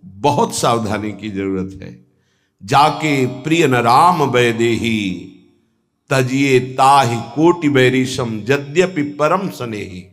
बहुत सावधानी की जरूरत है। जाके प्रिय न राम बैदेही, तजिए ताहि कोटि बैरिशम, यद्यपि परम स्नेही।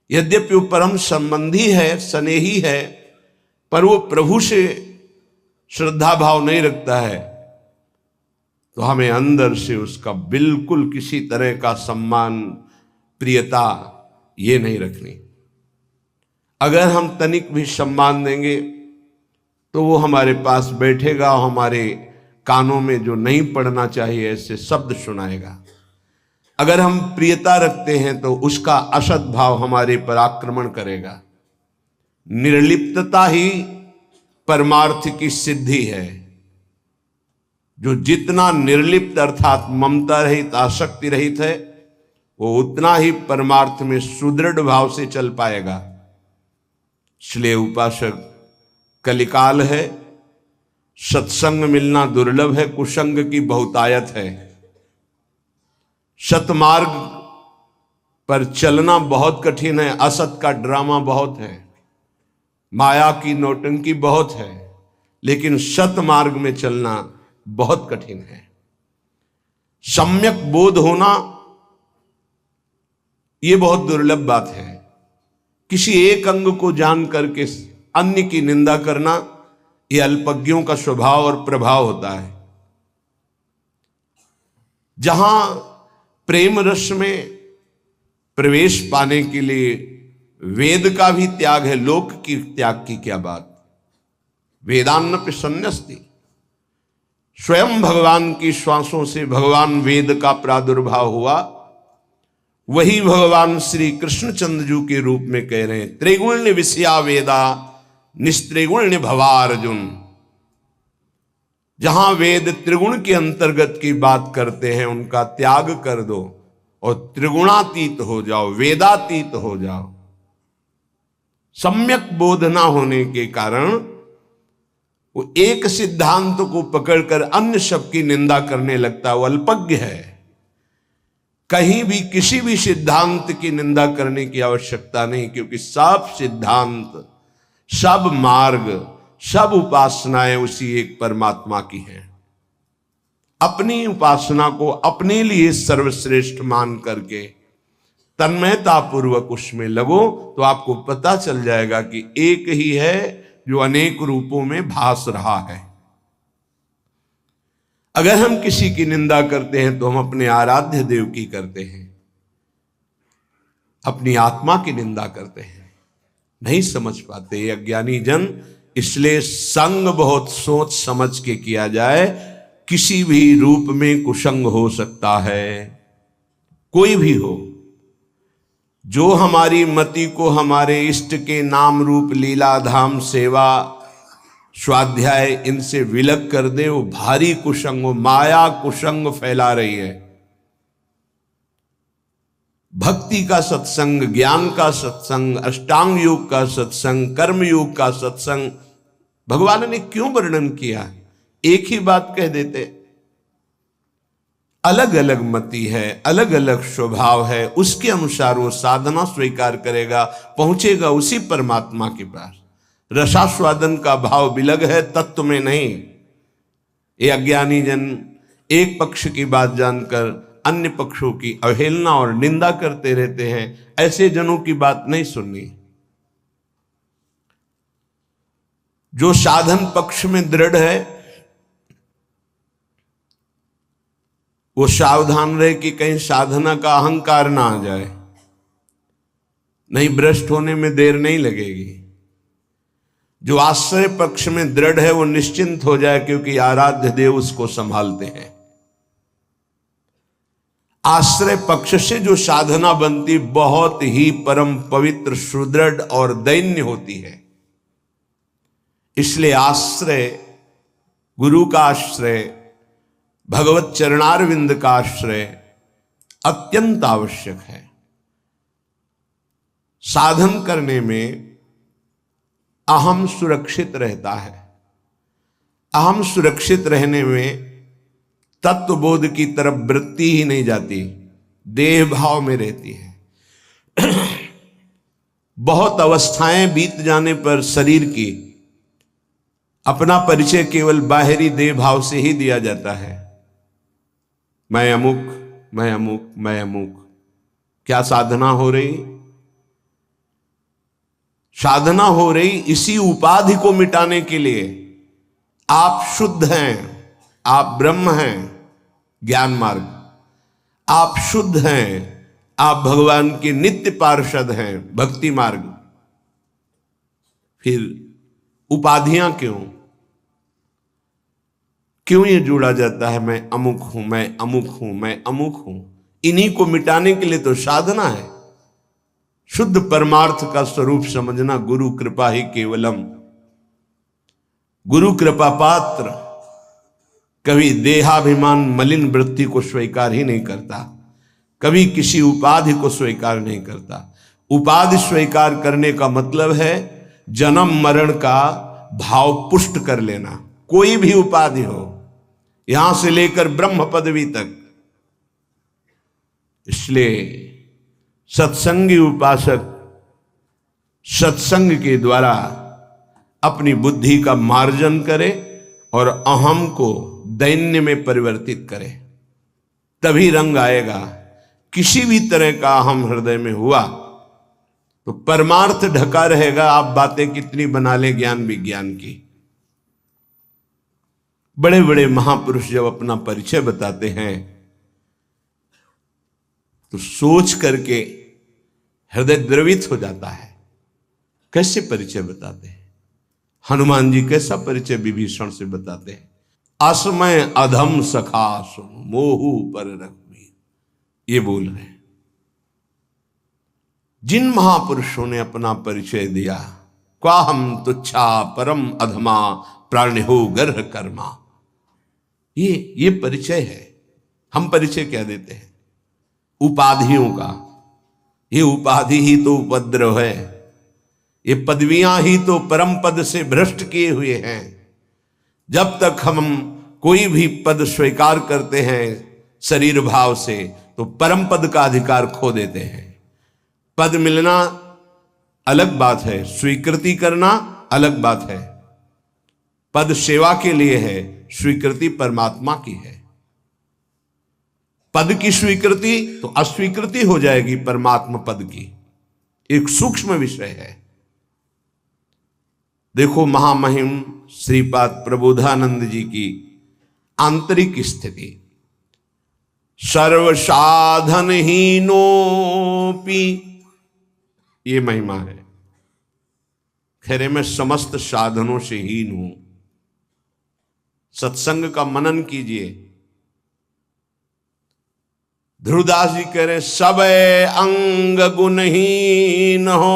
यद्यपि वो परम संबंधी है, स्नेही है, पर वो प्रभु से श्रद्धा भाव नहीं रखता है, तो हमें अंदर से उसका बिल्कुल किसी तरह का सम्मान, प्रियता ये नहीं रखनी। अगर हम तनिक भी सम्मान देंगे तो वो हमारे पास बैठेगा, हमारे कानों में जो नहीं पड़ना चाहिए ऐसे शब्द सुनाएगा। अगर हम प्रियता रखते हैं तो उसका असद भाव हमारे पर आक्रमण करेगा। निर्लिप्तता ही परमार्थ की सिद्धि है। जो जितना निर्लिप्त अर्थात ममता रहित, आसक्ति रहित है, वो उतना ही परमार्थ में सुदृढ़ भाव से चल पाएगा। इसलिए उपासक, कलिकाल है, सत्संग मिलना दुर्लभ है, कुसंग की बहुतायत है। सतमार्ग पर चलना बहुत कठिन है, असत का ड्रामा बहुत है, माया की नौटंकी बहुत है, लेकिन सतमार्ग में चलना बहुत कठिन है। सम्यक बोध होना यह बहुत दुर्लभ बात है। किसी एक अंग को जान करके अन्य की निंदा करना, यह अल्पज्ञों का स्वभाव और प्रभाव होता है। जहां प्रेम रस में प्रवेश पाने के लिए वेद का भी त्याग है, लोक की त्याग की क्या बात। वेदान्न संन्यस्ति, स्वयं भगवान की श्वासों से भगवान वेद का प्रादुर्भाव हुआ। वही भगवान श्री कृष्णचंद्र जी के रूप में कह रहे हैं, त्रिगुण्य विषया वेदा निस्त्रिगुण्य भवार्जुन। जहां वेद त्रिगुण के अंतर्गत की बात करते हैं, उनका त्याग कर दो और त्रिगुणातीत हो जाओ, वेदातीत हो जाओ। सम्यक बोध ना होने के कारण वो एक सिद्धांत को पकड़कर अन्य सब की निंदा करने लगता है, वो अल्पज्ञ है। कहीं भी किसी भी सिद्धांत की निंदा करने की आवश्यकता नहीं, क्योंकि सब सिद्धांत, सब मार्ग, सब उपासनाएं उसी एक परमात्मा की हैं। अपनी उपासना को अपने लिए सर्वश्रेष्ठ मान करके तन्मयता पूर्वक उसमें लगो, तो आपको पता चल जाएगा कि एक ही है जो अनेक रूपों में भास रहा है। अगर हम किसी की निंदा करते हैं तो हम अपने आराध्य देव की करते हैं, अपनी आत्मा की निंदा करते हैं। नहीं समझ पाते ये अज्ञानी जन। इसलिए संग बहुत सोच समझ के किया जाए। किसी भी रूप में कुसंग हो सकता है, कोई भी हो। जो हमारी मति को हमारे इष्ट के नाम रूप लीला धाम सेवा स्वाध्याय इनसे विलग कर दे, वो भारी कुसंग, माया कुसंग फैला रही है। भक्ति का सत्संग, ज्ञान का सत्संग, अष्टांग योग का सत्संग, कर्म योग का सत्संग भगवान ने क्यों वर्णन किया? एक ही बात कह देते। अलग अलग मति है, अलग अलग स्वभाव है, उसके अनुसार वो साधना स्वीकार करेगा, पहुंचेगा उसी परमात्मा के पास। रसास्वादन का भाव बिलग है, तत्व में नहीं। ये अज्ञानी जन एक पक्ष की बात जानकर अन्य पक्षों की अवहेलना और निंदा करते रहते हैं। ऐसे जनों की बात नहीं सुननी। जो साधन पक्ष में दृढ़ है वो सावधान रहे कि कहीं साधना का अहंकार ना आ जाए, नहीं भ्रष्ट होने में देर नहीं लगेगी। जो आश्रय पक्ष में दृढ़ है वो निश्चिंत हो जाए, क्योंकि आराध्य देव उसको संभालते हैं। आश्रय पक्ष से जो साधना बनती बहुत ही परम पवित्र, सुदृढ़ और दैन्य होती है। इसलिए आश्रय, गुरु का आश्रय, भगवत चरणारविंद का आश्रय अत्यंत आवश्यक है। साधन करने में अहम सुरक्षित रहता है। अहम सुरक्षित रहने में तत्वबोध की तरफ वृत्ति ही नहीं जाती, देह भाव में रहती है। बहुत अवस्थाएं बीत जाने पर शरीर की अपना परिचय केवल बाहरी देह भाव से ही दिया जाता है। मैं अमुक, मैं अमुक, मैं अमुक। क्या साधना हो रही? साधना हो रही इसी उपाधि को मिटाने के लिए। आप शुद्ध हैं, आप ब्रह्म हैं, ज्ञान मार्ग। आप शुद्ध हैं, आप भगवान के नित्य पार्षद हैं, भक्ति मार्ग। फिर उपाधियां क्यों? क्यों ये जोड़ा जाता है? मैं अमुक हूं, मैं अमुक हूं, मैं अमुक हूं। इन्हीं को मिटाने के लिए तो साधना है। शुद्ध परमार्थ का स्वरूप समझना गुरु कृपा ही केवलम। गुरु कृपा पात्र कभी देहाभिमान मलिन वृत्ति को स्वीकार ही नहीं करता, कभी किसी उपाधि को स्वीकार नहीं करता। उपाधि स्वीकार करने का मतलब है जन्म मरण का भाव पुष्ट कर लेना। कोई भी उपाधि हो, यहां से लेकर ब्रह्म पदवी तक। इसलिए सत्संगी उपासक सत्संग के द्वारा अपनी बुद्धि का मार्जन करे और अहम को दैन्य में परिवर्तित करे, तभी रंग आएगा। किसी भी तरह का अहम हृदय में हुआ तो परमार्थ ढका रहेगा। आप बातें कितनी बना ले ज्ञान विज्ञान की। बड़े बड़े महापुरुष जब अपना परिचय बताते हैं तो सोच करके हृदय द्रवित हो जाता है। कैसे परिचय बताते हैं? हनुमान जी कैसा परिचय विभीषण से बताते हैं? असमय अधम सखा सुन मोहु पर रघुवीर, ये बोल रहे हैं। जिन महापुरुषों ने अपना परिचय दिया, क्वा हम तुच्छा परम अधमा प्राणिहो गर्ह कर्मा, ये परिचय है। हम परिचय क्या देते हैं? उपाधियों का। ये उपाधि ही तो उपद्रव है, ये पदवियां ही तो परम पद से भ्रष्ट किए हुए हैं। जब तक हम कोई भी पद स्वीकार करते हैं शरीर भाव से, तो परम पद का अधिकार खो देते हैं। पद मिलना अलग बात है, स्वीकृति करना अलग बात है। पद सेवा के लिए है, स्वीकृति परमात्मा की है। पद की स्वीकृति तो अस्वीकृति हो जाएगी परमात्मा पद की। एक सूक्ष्म विषय है। देखो महामहिम श्रीपाद प्रबोधानंद जी की आंतरिक स्थिति। सर्व साधन हीनोपि, ये महिमा है। खैरे मैं समस्त साधनों से हीन हूं। सत्संग का मनन कीजिए। ध्रुवदास जी कह रहे सब अंग गुणहीन हो,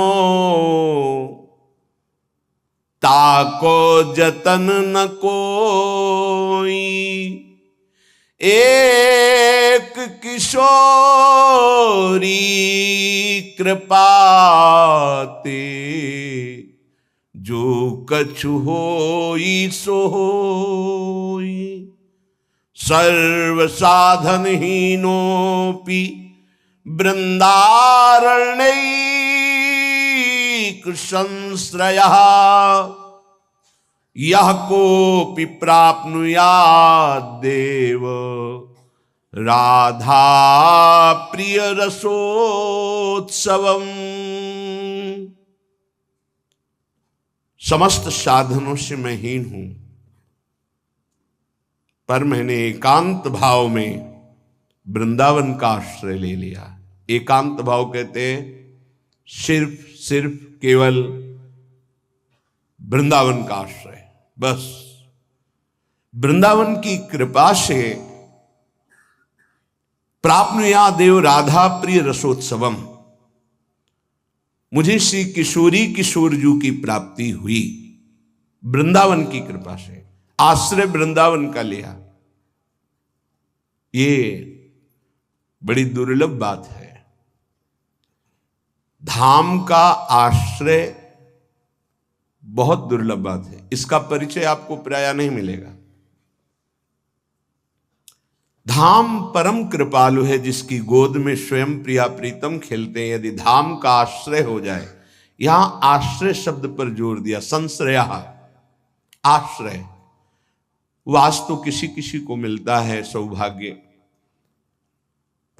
ताको जतन न कोई। एक किशोरी कृपाते, जो कछु होई सो होई। सर्व साधन हीनोपि वृंदारण्यैक संश्रयः, यह कोपि प्राप्नुयात् देव राधा प्रिय रसोत्सवम्। समस्त साधनों से मैं हीन हूं, पर मैंने एकांत भाव में वृंदावन का आश्रय ले लिया। एकांत भाव कहते हैं सिर्फ केवल वृंदावन का आश्रय। बस वृंदावन की कृपा से प्राप्नुया देव राधा प्रिय रसोत्सवम, मुझे श्री किशोरी किशोरजू की प्राप्ति हुई वृंदावन की कृपा से। आश्रय वृंदावन का लिया। ये बड़ी दुर्लभ बात है। धाम का आश्रय बहुत दुर्लभ बात है। इसका परिचय आपको प्रायः नहीं मिलेगा। धाम परम कृपालु है, जिसकी गोद में स्वयं प्रिया प्रीतम खेलते हैं। यदि धाम का आश्रय हो जाए, यहां आश्रय शब्द पर जोर दिया, संश्रया। आश्रय। वास तो किसी किसी को मिलता है सौभाग्य,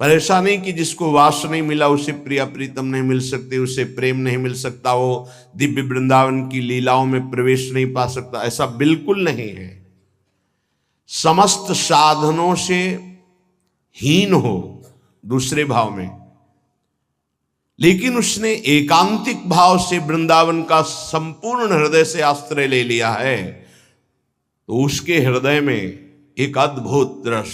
पर ऐसा नहीं कि जिसको वास नहीं मिला उसे प्रिया प्रीतम नहीं मिल सकते, उसे प्रेम नहीं मिल सकता, वो दिव्य वृंदावन की लीलाओं में प्रवेश नहीं पा सकता। ऐसा बिल्कुल नहीं है। समस्त साधनों से हीन हो दूसरे भाव में, लेकिन उसने एकांतिक भाव से वृंदावन का संपूर्ण हृदय से आश्रय ले लिया है, तो उसके हृदय में एक अद्भुत रस